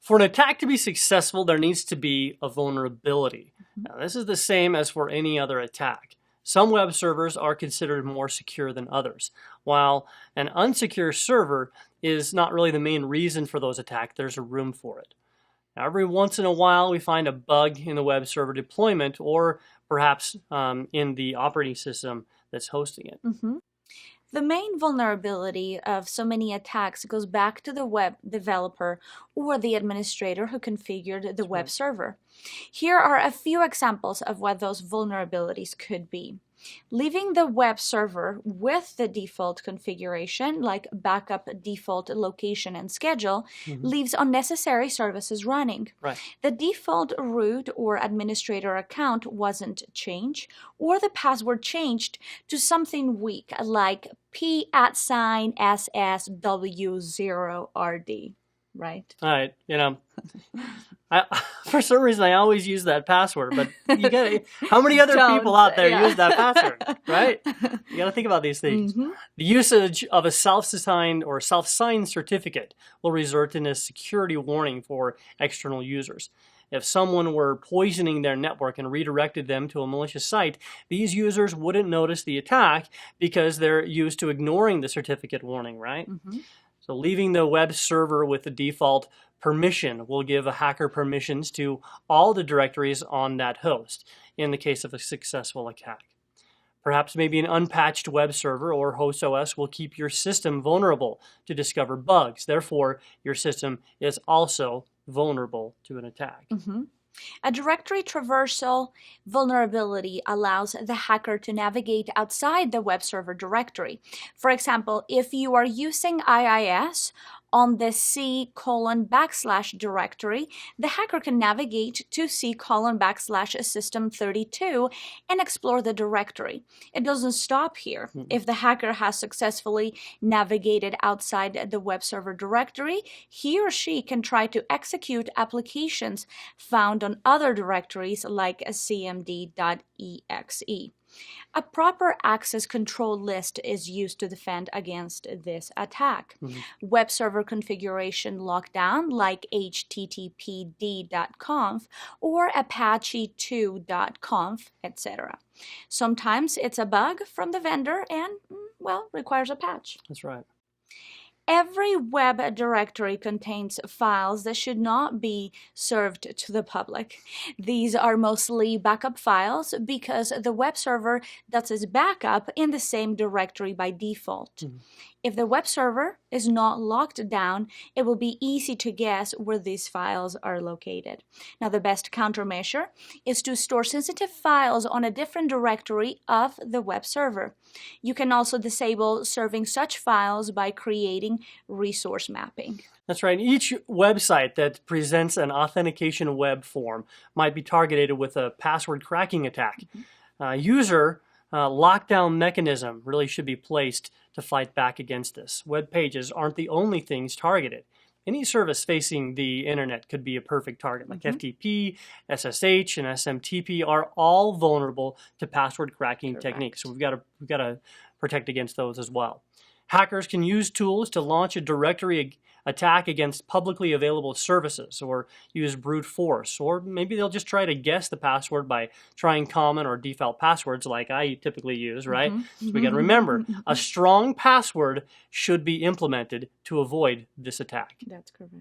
For an attack to be successful, there needs to be a vulnerability. Now, this is the same as for any other attack. Some web servers are considered more secure than others. While an unsecure server is not really the main reason for those attacks, there's a room for it. Now, every once in a while, we find a bug in the web server deployment or perhaps in the operating system that's hosting it. The main vulnerability of so many attacks goes back to the web developer or the administrator who configured the web server. Here are a few examples of what those vulnerabilities could be. Leaving the web server with the default configuration, like backup default location and schedule, leaves unnecessary services running. The default root or administrator account wasn't changed, or the password changed to something weak like P@SSW0RD. Right. All right. For some reason, I always use that password, but you gotta, how many other people out there use that password, right? You got to think about these things. The usage of a self-signed or self-signed certificate will result in a security warning for external users. If someone were poisoning their network and redirected them to a malicious site, these users wouldn't notice the attack because they're used to ignoring the certificate warning, right? So leaving the web server with the default permission will give a hacker permissions to all the directories on that host in the case of a successful attack. Perhaps maybe an unpatched web server or host OS will keep your system vulnerable to discover bugs. Therefore, your system is also vulnerable to an attack. A directory traversal vulnerability allows the hacker to navigate outside the web server directory. For example, if you are using IIS on the C:\/ directory, the hacker can navigate to C:\/ system32 and explore the directory. It doesn't stop here. If the hacker has successfully navigated outside the web server directory, he or she can try to execute applications found on other directories like cmd.exe. A proper access control list is used to defend against this attack. Web server configuration lockdown like httpd.conf or apache2.conf, etc. Sometimes it's a bug from the vendor and, well, requires a patch. That's right. Every web directory contains files that should not be served to the public. These are mostly backup files because the web server does its backup in the same directory by default. If the web server is not locked down, it will be easy to guess where these files are located. Now, the best countermeasure is to store sensitive files on a different directory of the web server. You can also disable serving such files by creating resource mapping. That's right. Each website that presents an authentication web form might be targeted with a password cracking attack. User lockdown mechanism really should be placed to fight back against this. Web pages aren't the only things targeted. Any service facing the internet could be a perfect target, like FTP, SSH, and SMTP are all vulnerable to password cracking techniques. So we've got to protect against those as well. Hackers can use tools to launch a directory attack against publicly available services or use brute force, or maybe they'll just try to guess the password by trying common or default passwords like I typically use, right? So we got to remember, a strong password should be implemented to avoid this attack. That's correct.